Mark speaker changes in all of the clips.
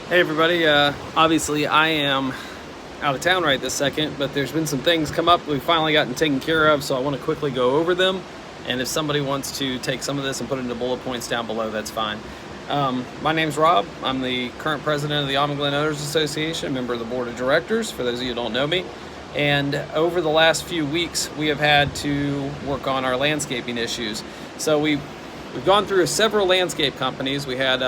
Speaker 1: Hey everybody, obviously I am out of town right this second, but there's been some things come up we've finally gotten taken care of, so I want to quickly go over them. And if somebody wants to take some of this and put it into bullet points down below, that's fine. My name's Rob. I'm the current president of the Almond Glen Owners Association, a member of the board of directors, for those of you who don't know me. And over the last few weeks, we have had to work on our landscaping issues. So we've gone through several landscape companies. We had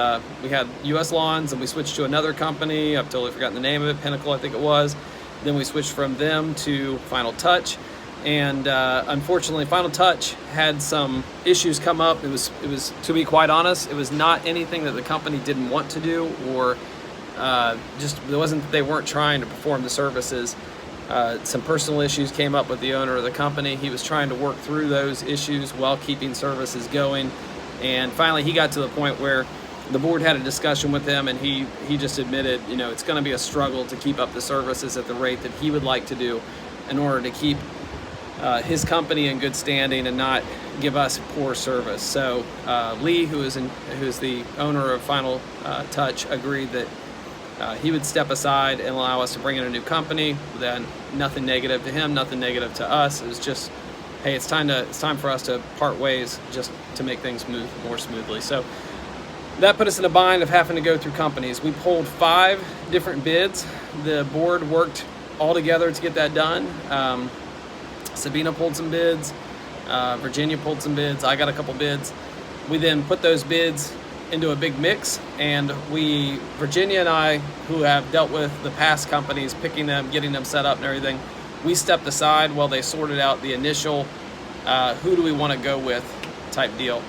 Speaker 1: U.S. Lawns, and we switched to another company. I've totally forgotten the name of it. Pinnacle, I think it was. Then we switched from them to Final Touch, and unfortunately, Final Touch had some issues come up. It was, to be quite honest, it was not anything that the company didn't want to do, or just it wasn't that they weren't trying to perform the services. Some personal issues came up with the owner of the company. He was trying to work through those issues while keeping services going. And finally, he got to the point where the board had a discussion with him, and he just admitted, it's going to be a struggle to keep up the services at the rate that he would like to do in order to keep his company in good standing and not give us poor service. So Lee, who's the owner of Final Touch, agreed that he would step aside and allow us to bring in a new company. Then nothing negative to him, nothing negative to us. It was just, hey, it's time for us to part ways, just to make things move more smoothly. So that put us in a bind of having to go through companies. We pulled 5 different bids. The board worked all together to get that done. Sabina pulled some bids. Virginia pulled some bids. I got a couple bids. We then put those bids into a big mix, and Virginia and I, who have dealt with the past companies, picking them, getting them set up and everything, we stepped aside while they sorted out the initial who do we want to go with type deal.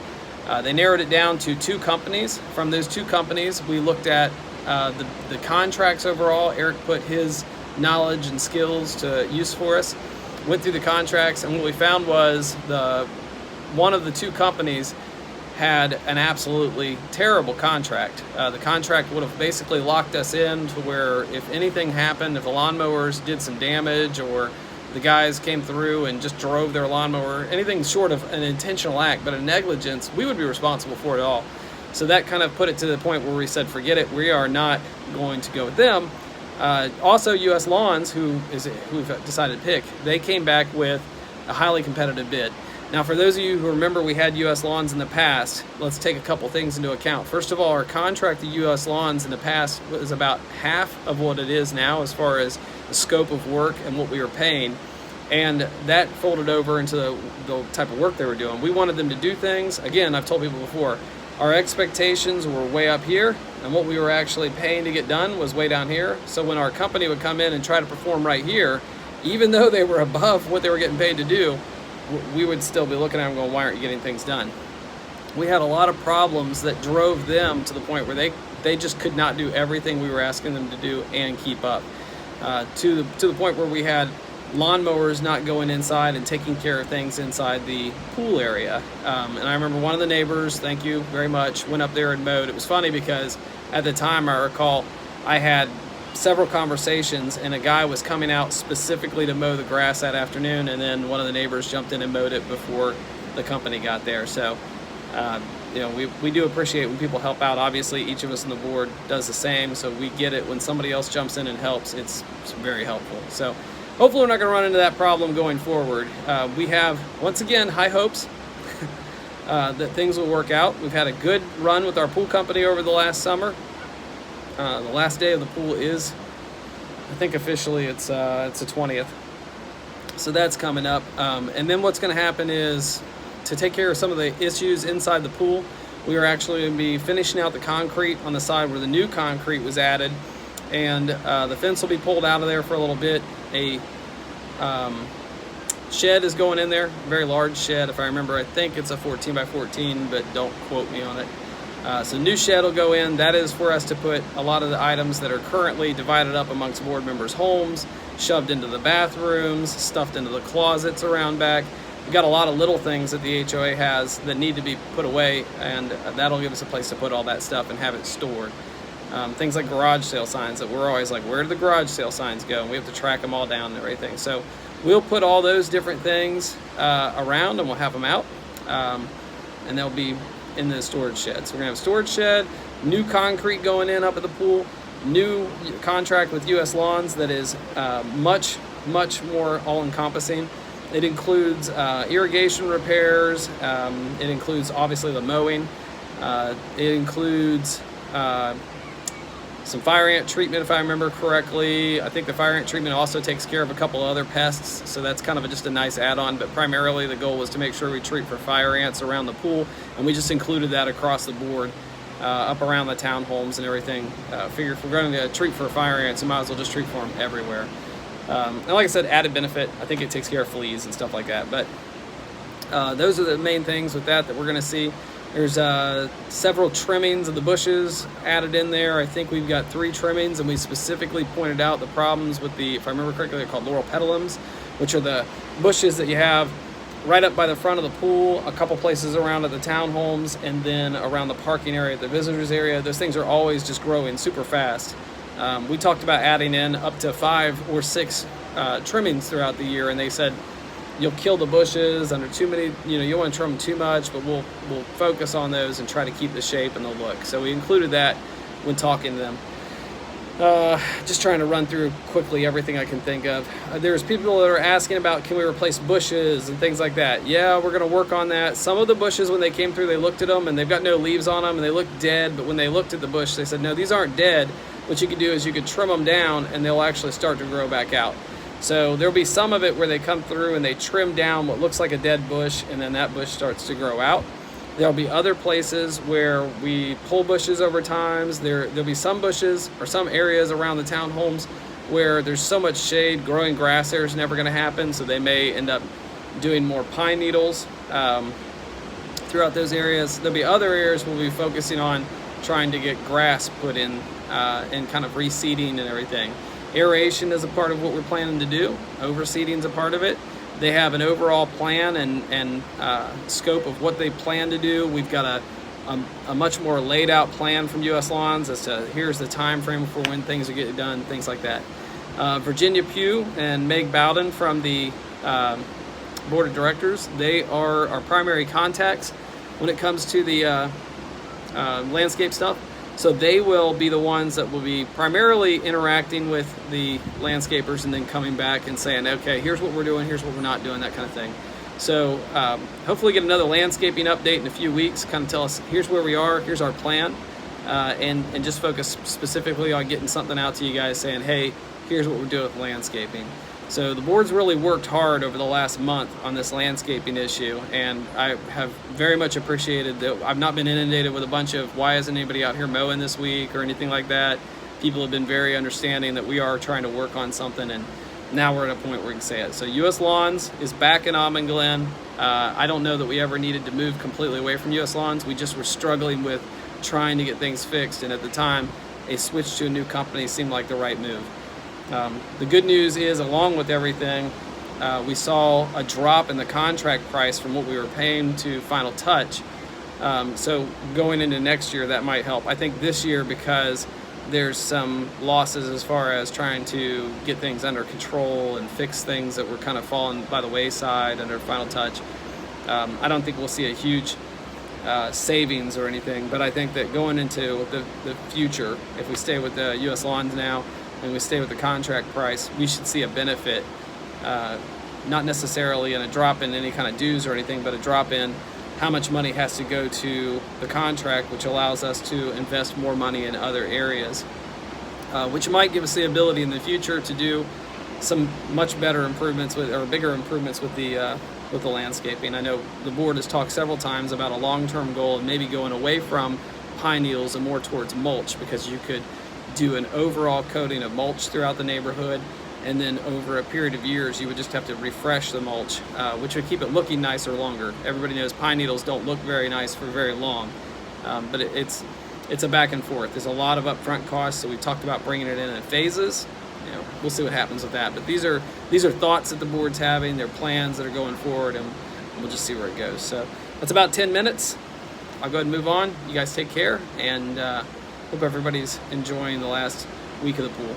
Speaker 1: They narrowed it down to 2 companies. From those 2 companies, we looked at the contracts overall. Eric put his knowledge and skills to use for us, went through the contracts, and what we found was one of the 2 companies had an absolutely terrible contract. The contract would have basically locked us in to where if anything happened, if the lawnmowers did some damage, or the guys came through and just drove their lawnmower, anything short of an intentional act, but a negligence, we would be responsible for it all. So that kind of put it to the point where we said, forget it, we are not going to go with them. Also, U.S. Lawns, who we've decided to pick, they came back with a highly competitive bid. Now, for those of you who remember we had U.S. Lawns in the past, let's take a couple things into account. First of all, our contract to U.S. Lawns in the past was about half of what it is now as far as the scope of work and what we were paying. And that folded over into the type of work they were doing. We wanted them to do things. Again, I've told people before, our expectations were way up here, and what we were actually paying to get done was way down here. So when our company would come in and try to perform right here, even though they were above what they were getting paid to do, we would still be looking at them going, why aren't you getting things done? We had a lot of problems that drove them to the point where they just could not do everything we were asking them to do and keep up. To the point where we had lawnmowers not going inside and taking care of things inside the pool area. And I remember one of the neighbors, thank you very much, went up there and mowed. It was funny because at the time, I recall, I had several conversations, and a guy was coming out specifically to mow the grass that afternoon, and then one of the neighbors jumped in and mowed it before the company got there. So we do appreciate when people help out. Obviously, each of us on the board does the same, so we get it. When somebody else jumps in and helps, it's very helpful. So hopefully we're not going to run into that problem going forward. We have, once again, high hopes that things will work out. We've had a good run with our pool company over the last summer. The last day of the pool is, I think officially it's the 20th. So that's coming up. And then what's going to happen is, to take care of some of the issues inside the pool, we are actually going to be finishing out the concrete on the side where the new concrete was added. And the fence will be pulled out of there for a little bit. A shed is going in there, a very large shed. If I remember, I think it's a 14 by 14, but don't quote me on it. So new shed will go in. That is for us to put a lot of the items that are currently divided up amongst board members' homes, shoved into the bathrooms, stuffed into the closets around back. We've got a lot of little things that the HOA has that need to be put away, and that'll give us a place to put all that stuff and have it stored. Things like garage sale signs that we're always like, where do the garage sale signs go? And we have to track them all down and everything. So we'll put all those different things around, and we'll have them out, and they'll be in the storage shed. So we're gonna have a storage shed, new concrete going in up at the pool. new contract with U.S. Lawns that is much more all-encompassing. It includes irrigation repairs. It includes obviously the mowing. It includes some fire ant treatment, if I remember correctly. I think the fire ant treatment also takes care of a couple other pests, so that's kind of just a nice add-on, but primarily the goal was to make sure we treat for fire ants around the pool, and we just included that across the board, up around the townhomes and everything. Figure if we're going to treat for fire ants, we might as well just treat for them everywhere. And like I said, added benefit, I think it takes care of fleas and stuff like that, but those are the main things with that we're going to see. There's several trimmings of the bushes added in there. I think we've got 3 trimmings, and we specifically pointed out the problems with the, if I remember correctly, they're called laurel petalums, which are the bushes that you have right up by the front of the pool, a couple places around at the townhomes, and then around the parking area, the visitors area. Those things are always just growing super fast. We talked about adding in up to 5 or 6 trimmings throughout the year, and they said, you'll kill the bushes under too many, you don't want to trim them too much, but we'll focus on those and try to keep the shape and the look. So we included that when talking to them. Just trying to run through quickly everything I can think of. There's people that are asking about, can we replace bushes and things like that? Yeah, we're going to work on that. Some of the bushes, when they came through, they looked at them and they've got no leaves on them and they look dead, but when they looked at the bush, they said, no, these aren't dead. What you can do is you could trim them down and they'll actually start to grow back out. So there'll be some of it where they come through and they trim down what looks like a dead bush, and then that bush starts to grow out. There'll be other places where we pull bushes over times. There'll be some bushes or some areas around the townhomes where there's so much shade, growing grass there is never going to happen, so they may end up doing more pine needles throughout those areas. There'll be other areas we'll be focusing on trying to get grass put in and kind of reseeding and everything. Aeration is a part of what we're planning to do. Overseeding is a part of it. They have an overall plan and scope of what they plan to do. We've got a much more laid out plan from U.S. Lawns as to here's the time frame for when things are getting done, things like that. Virginia Pugh and Meg Bowden from the board of directors, they are our primary contacts when it comes to the landscape stuff. So they will be the ones that will be primarily interacting with the landscapers and then coming back and saying, okay, here's what we're doing, here's what we're not doing, that kind of thing. So hopefully get another landscaping update in a few weeks, kind of tell us, here's where we are, here's our plan, and just focus specifically on getting something out to you guys saying, hey, here's what we're doing with landscaping. So the board's really worked hard over the last month on this landscaping issue, and I have very much appreciated that I've not been inundated with a bunch of why isn't anybody out here mowing this week or anything like that. People have been very understanding that we are trying to work on something, and now we're at a point where we can say it. So U.S. Lawns is back in Almond Glen. I don't know that we ever needed to move completely away from U.S. Lawns. We just were struggling with trying to get things fixed, and at the time, a switch to a new company seemed like the right move. The good news is, along with everything, we saw a drop in the contract price from what we were paying to Final Touch. So going into next year, that might help. I think this year, because there's some losses as far as trying to get things under control and fix things that were kind of falling by the wayside under Final Touch, I don't think we'll see a huge savings or anything, but I think that going into the future, if we stay with the U.S. Lawns now, and we stay with the contract price, we should see a benefit, not necessarily in a drop in any kind of dues or anything, but a drop in how much money has to go to the contract, which allows us to invest more money in other areas, which might give us the ability in the future to do some much better improvements with, or bigger improvements with the landscaping. I know the board has talked several times about a long-term goal of maybe going away from pine needles and more towards mulch, because you could do an overall coating of mulch throughout the neighborhood, and then over a period of years you would just have to refresh the mulch, which would keep it looking nicer longer. Everybody knows pine needles don't look very nice for very long, but it's a back and forth. There's a lot of upfront costs, so we talked about bringing it in phases. We'll see what happens with that, but these are thoughts that the board's having, they're plans that are going forward, and we'll just see where it goes. So that's about 10 minutes. I'll go ahead and move on. You guys take care, and hope everybody's enjoying the last week of the pool.